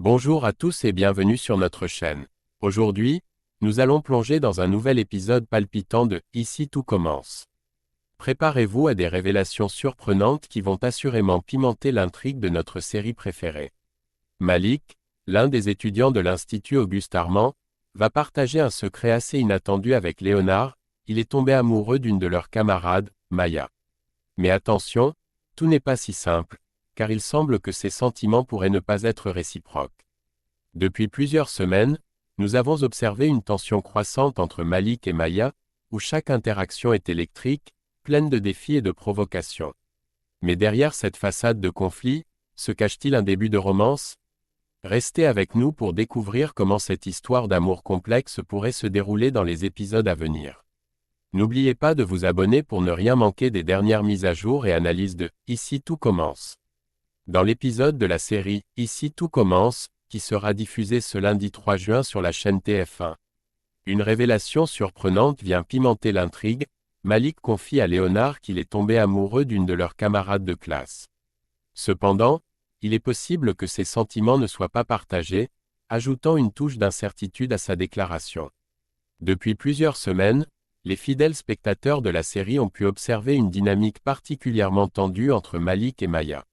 Bonjour à tous et bienvenue sur notre chaîne. Aujourd'hui, nous allons plonger dans un nouvel épisode palpitant de Ici tout commence. Préparez-vous à des révélations surprenantes qui vont assurément pimenter l'intrigue de notre série préférée. Malik, l'un des étudiants de l'Institut Auguste Armand, va partager un secret assez inattendu avec Léonard. Il est tombé amoureux d'une de leurs camarades, Maya. Mais attention, tout n'est pas si simple, car il semble que ces sentiments pourraient ne pas être réciproques. Depuis plusieurs semaines, nous avons observé une tension croissante entre Malik et Maya, où chaque interaction est électrique, pleine de défis et de provocations. Mais derrière cette façade de conflit, se cache-t-il un début de romance? Restez avec nous pour découvrir comment cette histoire d'amour complexe pourrait se dérouler dans les épisodes à venir. N'oubliez pas de vous abonner pour ne rien manquer des dernières mises à jour et analyses de Ici tout commence. Dans l'épisode de la série Ici tout commence, qui sera diffusé ce lundi 3 juin sur la chaîne TF1, une révélation surprenante vient pimenter l'intrigue. Malik confie à Léonard qu'il est tombé amoureux d'une de leurs camarades de classe. Cependant, il est possible que ses sentiments ne soient pas partagés, ajoutant une touche d'incertitude à sa déclaration. Depuis plusieurs semaines, les fidèles spectateurs de la série ont pu observer une dynamique particulièrement tendue entre Malik et Maya.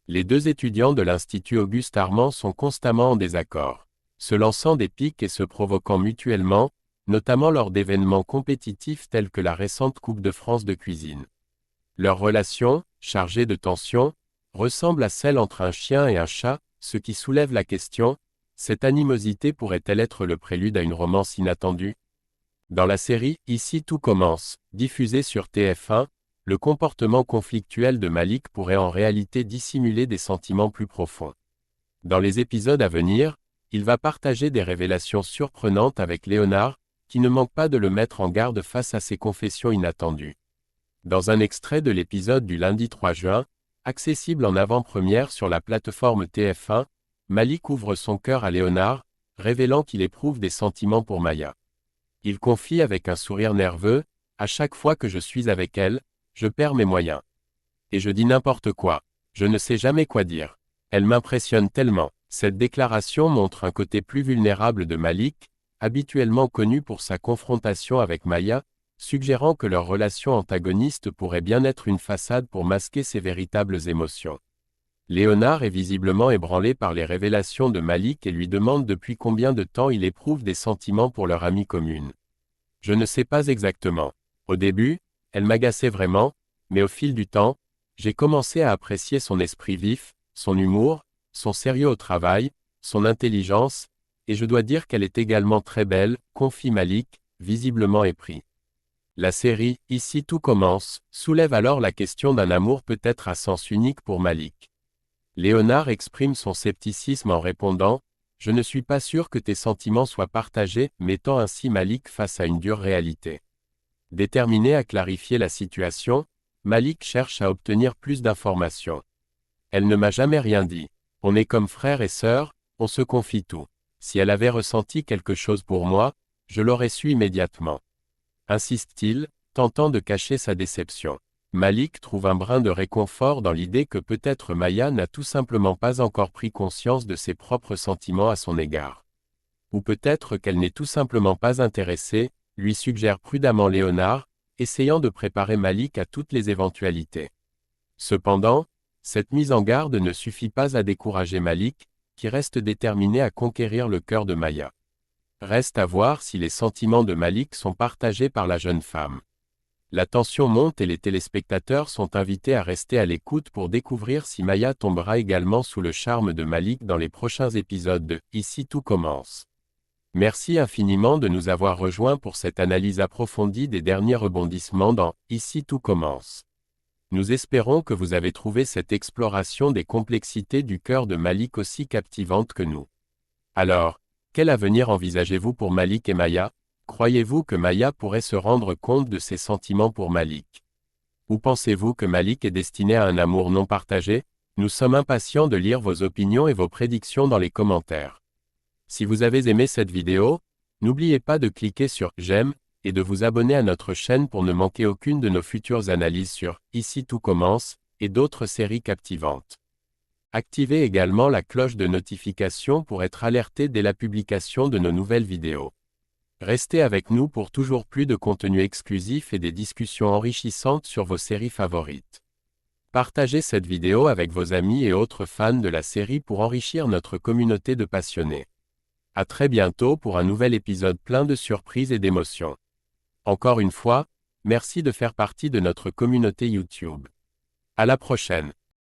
Les deux étudiants de l'Institut Auguste Armand sont constamment en désaccord, se lançant des piques et se provoquant mutuellement, notamment lors d'événements compétitifs tels que la récente Coupe de France de cuisine. Leur relation, chargée de tension, ressemble à celle entre un chien et un chat, ce qui soulève la question, cette animosité pourrait-elle être le prélude à une romance inattendue? Dans la série Ici tout commence, diffusée sur TF1, le comportement conflictuel de Malik pourrait en réalité dissimuler des sentiments plus profonds. Dans les épisodes à venir, il va partager des révélations surprenantes avec Léonard, qui ne manque pas de le mettre en garde face à ses confessions inattendues. Dans un extrait de l'épisode du lundi 3 juin, accessible en avant-première sur la plateforme TF1, Malik ouvre son cœur à Léonard, révélant qu'il éprouve des sentiments pour Maya. Il confie avec un sourire nerveux, « À chaque fois que je suis avec elle, je perds mes moyens. Et je dis n'importe quoi. Je ne sais jamais quoi dire. Elle m'impressionne tellement. » Cette déclaration montre un côté plus vulnérable de Malik, habituellement connu pour sa confrontation avec Maya, suggérant que leur relation antagoniste pourrait bien être une façade pour masquer ses véritables émotions. Léonard est visiblement ébranlé par les révélations de Malik et lui demande depuis combien de temps il éprouve des sentiments pour leur amie commune. « Je ne sais pas exactement. Au début, elle m'agaçait vraiment, mais au fil du temps, j'ai commencé à apprécier son esprit vif, son humour, son sérieux au travail, son intelligence, et je dois dire qu'elle est également très belle, confie Malik, visiblement épris. La série « Ici tout commence » soulève alors la question d'un amour peut-être à sens unique pour Malik. Léonard exprime son scepticisme en répondant « Je ne suis pas sûr que tes sentiments soient partagés », mettant ainsi Malik face à une dure réalité. Déterminé à clarifier la situation, Malik cherche à obtenir plus d'informations. « Elle ne m'a jamais rien dit. On est comme frères et sœurs, on se confie tout. Si elle avait ressenti quelque chose pour moi, je l'aurais su immédiatement. » Insiste-t-il, tentant de cacher sa déception. Malik trouve un brin de réconfort dans l'idée que peut-être Maya n'a tout simplement pas encore pris conscience de ses propres sentiments à son égard. Ou peut-être qu'elle n'est tout simplement pas intéressée, lui suggère prudemment Léonard, essayant de préparer Malik à toutes les éventualités. Cependant, cette mise en garde ne suffit pas à décourager Malik, qui reste déterminé à conquérir le cœur de Maya. Reste à voir si les sentiments de Malik sont partagés par la jeune femme. La tension monte et les téléspectateurs sont invités à rester à l'écoute pour découvrir si Maya tombera également sous le charme de Malik dans les prochains épisodes de Ici tout commence. Merci infiniment de nous avoir rejoints pour cette analyse approfondie des derniers rebondissements dans Ici tout commence. Nous espérons que vous avez trouvé cette exploration des complexités du cœur de Malik aussi captivante que nous. Alors, quel avenir envisagez-vous pour Malik et Maya? Croyez-vous que Maya pourrait se rendre compte de ses sentiments pour Malik? Ou pensez-vous que Malik est destiné à un amour non partagé? Nous sommes impatients de lire vos opinions et vos prédictions dans les commentaires. Si vous avez aimé cette vidéo, n'oubliez pas de cliquer sur « J'aime » et de vous abonner à notre chaîne pour ne manquer aucune de nos futures analyses sur « Ici tout commence » et d'autres séries captivantes. Activez également la cloche de notification pour être alerté dès la publication de nos nouvelles vidéos. Restez avec nous pour toujours plus de contenu exclusif et des discussions enrichissantes sur vos séries favorites. Partagez cette vidéo avec vos amis et autres fans de la série pour enrichir notre communauté de passionnés. À très bientôt pour un nouvel épisode plein de surprises et d'émotions. Encore une fois, merci de faire partie de notre communauté YouTube. À la prochaine.